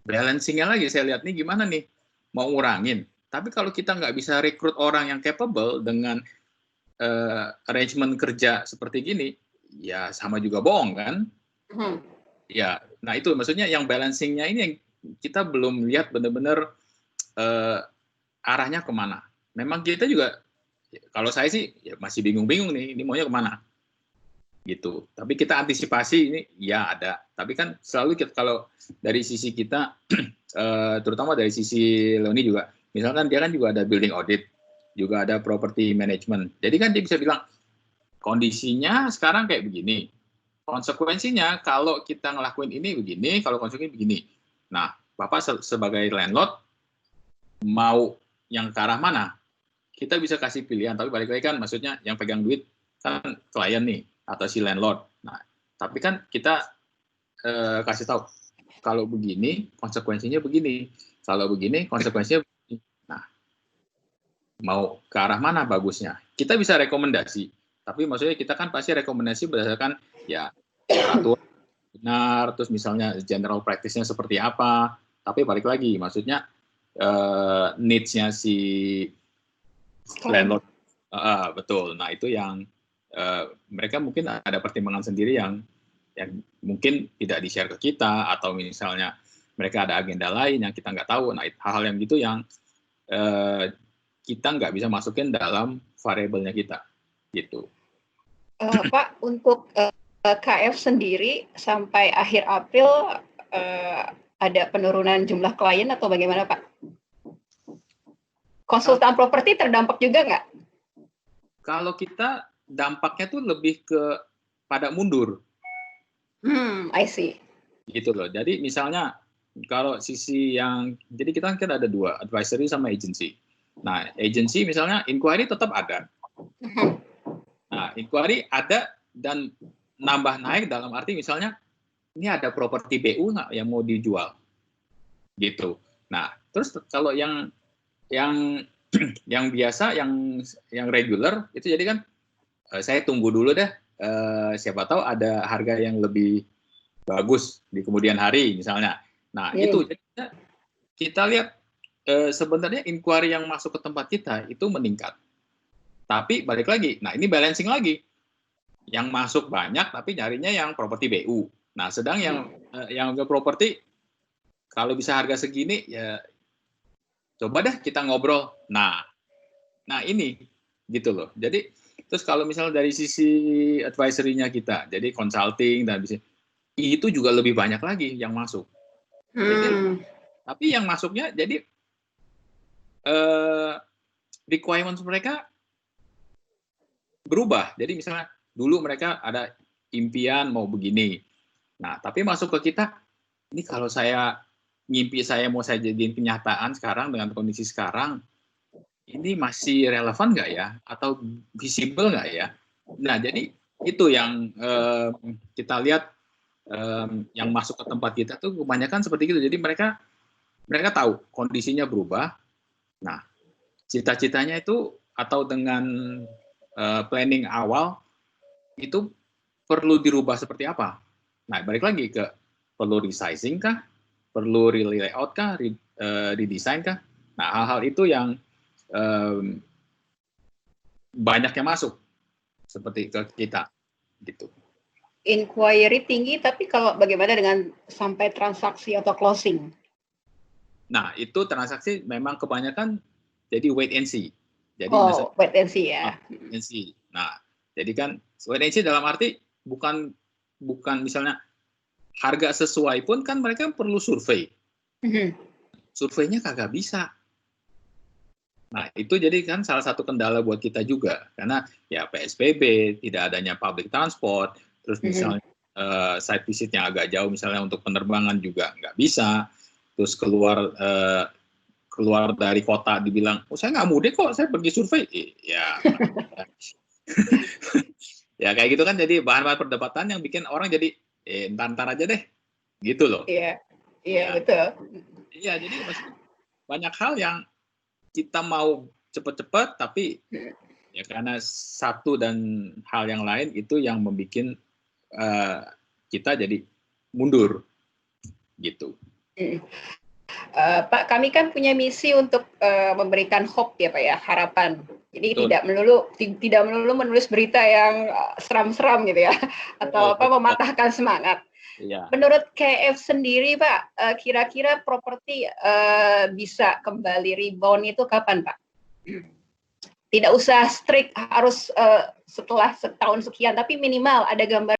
balancing-nya lagi saya lihat nih gimana nih mau ngurangin. Tapi kalau kita nggak bisa rekrut orang yang capable dengan arrangement kerja seperti gini, ya sama juga bohong kan? Ya, nah itu maksudnya yang balancing-nya ini yang kita belum lihat benar-benar arahnya kemana. Memang kita juga, kalau saya sih ya masih bingung-bingung nih, ini maunya kemana gitu. Tapi kita antisipasi ini ya ada. Tapi kan selalu kita, kalau dari sisi kita, terutama dari sisi Leoni juga, misalkan dia kan juga ada building audit, juga ada property management. Jadi kan dia bisa bilang kondisinya sekarang kayak begini. Konsekuensinya kalau kita ngelakuin ini begini, kalau konsekuensinya begini. Nah, Bapak sebagai landlord mau yang ke arah mana? Kita bisa kasih pilihan, tapi balik lagi kan maksudnya yang pegang duit kan klien nih atau si landlord. Nah, tapi kan kita kasih tahu kalau begini konsekuensinya begini, kalau begini konsekuensinya begini. Nah, mau ke arah mana bagusnya? Kita bisa rekomendasi, tapi maksudnya kita kan pasti rekomendasi berdasarkan ya peraturan benar, terus misalnya general practice-nya seperti apa. Tapi balik lagi, maksudnya needs-nya si landlord, betul. Nah itu yang mereka mungkin ada pertimbangan sendiri yang mungkin tidak di-share ke kita, atau misalnya mereka ada agenda lain yang kita nggak tahu. Nah hal-hal yang gitu yang kita nggak bisa masukin dalam variabelnya kita, gitu. Pak, untuk KF sendiri sampai akhir April ada penurunan jumlah klien atau bagaimana Pak? Konsultan properti terdampak juga nggak? Kalau kita dampaknya tuh lebih ke pada mundur. I see. Gitu loh. Jadi misalnya kalau sisi yang, jadi kita kan ada 2, advisory sama agency. Nah, agency misalnya inquiry tetap ada. Nah, inquiry ada dan nambah naik dalam arti misalnya ini ada properti BU nggak yang mau dijual, gitu. Nah, terus kalau yang biasa, yang regular itu jadi kan saya tunggu dulu deh, siapa tahu ada harga yang lebih bagus di kemudian hari misalnya. Nah, itu jadi kita lihat sebenarnya inquiry yang masuk ke tempat kita itu meningkat. Tapi balik lagi, nah ini balancing lagi. Yang masuk banyak tapi nyarinya yang properti BU. Nah, sedang yang properti kalau bisa harga segini ya coba deh kita ngobrol. Nah ini gitu loh. Jadi terus kalau misalnya dari sisi advisory-nya kita, jadi consulting dan itu juga lebih banyak lagi yang masuk. Jadi, tapi yang masuknya jadi requirements mereka berubah. Jadi misalnya dulu mereka ada impian mau begini. Nah, tapi masuk ke kita, ini kalau ngimpi saya mau saya jadiin kenyataan sekarang dengan kondisi sekarang, ini masih relevan nggak ya? Atau visible nggak ya? Nah, jadi itu yang kita lihat yang masuk ke tempat kita tuh kebanyakan seperti itu. Jadi mereka tahu kondisinya berubah. Nah, cita-citanya itu atau dengan planning awal itu perlu dirubah seperti apa? Nah, balik lagi ke perlu resizing kah? Perlu layout kah? Redesign kah? Nah, hal-hal itu yang banyak yang masuk seperti ke kita, gitu. Inquiry tinggi, tapi kalau bagaimana dengan sampai transaksi atau closing? Nah, itu transaksi memang kebanyakan jadi wait and see. Jadi wait and see ya. Wait and see. Nah, jadi kan wait and see dalam arti bukan bukan misalnya harga sesuai pun kan mereka perlu survei. Surveinya kagak bisa. Nah, itu jadi kan salah satu kendala buat kita juga. Karena ya PSBB, tidak adanya public transport, terus misalnya site visitnya agak jauh, misalnya untuk penerbangan juga nggak bisa. Terus keluar dari kota dibilang, oh saya nggak mudik kok, saya pergi survei. Ya, ya kayak gitu kan jadi bahan-bahan perdebatan yang bikin orang jadi, entar aja deh, gitu loh. Iya, Ya. betul. Iya, jadi banyak hal yang kita mau cepat-cepat, tapi ya karena satu dan hal yang lain itu yang membuat kita jadi mundur, gitu. Pak, kami kan punya misi untuk memberikan hope ya Pak ya, harapan. Jadi Betul. tidak melulu menulis berita yang seram-seram gitu ya, atau mematahkan semangat. Iya. Menurut KF sendiri Pak, kira-kira properti bisa kembali rebound itu kapan Pak? Tidak usah strict harus setelah setahun sekian, tapi minimal ada gambar